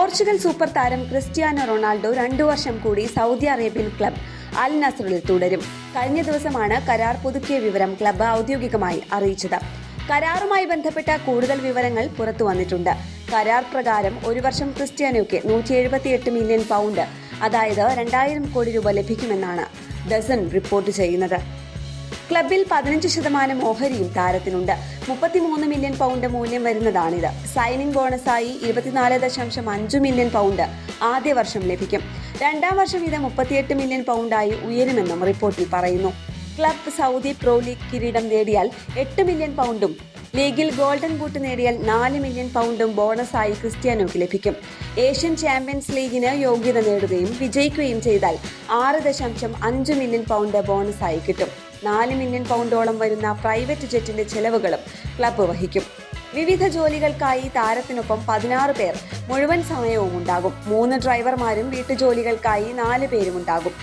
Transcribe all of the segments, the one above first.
Portugal super താരം Cristiano Ronaldo 2 വർഷം കൂടി സൗദി അറേബ്യൻ ക്ലബ് അൽ നസ്റിൽ തുടരും. കഴിഞ്ഞ ദിവസമാണ് കരാർ പുതുക്കിയ വിവരം ക്ലബ്ബ് ഔദ്യോഗികമായി അറിയിച്ചത്. കരാറുമായി ബന്ധപ്പെട്ട കൂടുതൽ വിവരങ്ങൾ പുറത്തു വന്നിട്ടുണ്ട്. കരാർ പ്രകാരം 1 വർഷം ക്രിസ്ത്യാനോയ്ക്ക് 178 മില്യൺ പൗണ്ട്, അതായത് 2000 കോടി രൂപ ലഭിക്കുമെന്നാണ് ഡസൺ റിപ്പോർട്ട് ചെയ്യുന്നത്. ക്ലബിൽ 15% ഓഹരിയും താരത്തിനുണ്ട്. 33 മില്യൺ പൗണ്ട് മൂല്യം വരുന്നതാണിത്. സൈനിങ് ബോണസായി 24.5 മില്യൺ പൗണ്ട് ആദ്യ വർഷം ലഭിക്കും. 2ാം വർഷം ഇത് 38 മില്യൺ പൗണ്ടായി ഉയരുമെന്നും റിപ്പോർട്ടിൽ പറയുന്നു. ക്ലബ് സൗദി പ്രോ ലീഗ് കിരീടം നേടിയാൽ 8 മില്യൺ പൗണ്ടും ലീഗിൽ ഗോൾഡൻ ബൂട്ട് നേടിയാൽ 4 മില്യൺ പൗണ്ടും ബോണസായി ക്രിസ്ത്യാനോയ്ക്ക് ലഭിക്കും. ഏഷ്യൻ ചാമ്പ്യൻസ് ലീഗിന് യോഗ്യത നേടുകയും വിജയിക്കുകയും ചെയ്താൽ 6.5 മില്യൺ പൗണ്ട് ബോണസായി കിട്ടും. 4 മില്യൺ പൗണ്ടോളം വരുന്ന പ്രൈവറ്റ് ജെറ്റിന്റെ ചെലവുകളും ക്ലബ്ബ് വഹിക്കും. വിവിധ ജോലികൾക്കായി താരത്തിനൊപ്പം 16 പേർ മുഴുവൻ സമയവും ഉണ്ടാകും. 3 ഡ്രൈവർമാരും വീട്ടുജോലികൾക്കായി 4 പേരുമുണ്ടാകും.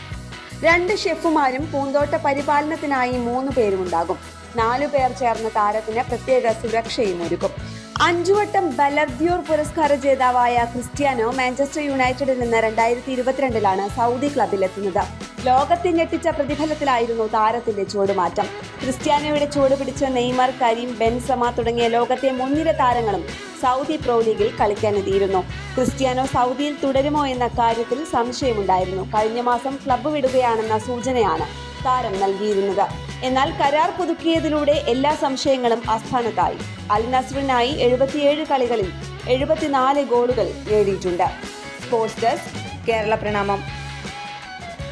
2 ഷെഫുമാരും പൂന്തോട്ട പരിപാലനത്തിനായി 3 പേരുമുണ്ടാകും. 4 പേർ ചേർന്ന താരത്തിന് പ്രത്യേക സുരക്ഷയും ഒരുക്കും. 5 വട്ടം ബലർദ്യോർ പുരസ്കാര ജേതാവായ ക്രിസ്ത്യാനോ മാഞ്ചസ്റ്റർ യുണൈറ്റഡിൽ നിന്ന് 2022 സൗദി ക്ലബിലെത്തുന്നത്. ലോകത്തെ ഞെട്ടിച്ച പ്രതിഫലത്തിലായിരുന്നു താരത്തിന്റെ ചുവടുമാറ്റം. ക്രിസ്ത്യാനോയുടെ ചുവട് പിടിച്ച നെയ്മർ, കരീം, ബെൻസമ തുടങ്ങിയ ലോകത്തെ മുൻനിര താരങ്ങളും സൗദി പ്രോ ലീഗിൽ കളിക്കാനെത്തിയിരുന്നു. ക്രിസ്ത്യാനോ സൗദിയിൽ തുടരുമോ എന്ന കാര്യത്തിൽ സംശയമുണ്ടായിരുന്നു. കഴിഞ്ഞ മാസം ക്ലബ്ബ് വിടുകയാണെന്ന സൂചനയാണ് താരം നൽകിയിരുന്നത്. എന്നാൽ കരാർ പുതുക്കിയതിലൂടെ എല്ലാ സംശയങ്ങളും അസ്ഥാനത്തായി. അൽ നസ്റിനായി 77 കളികളിൽ 74 ഗോളുകൾ നേടിയിട്ടുണ്ട്. സ്പോർട്സ് ഡെസ്ക്, കേരള പ്രണാമം.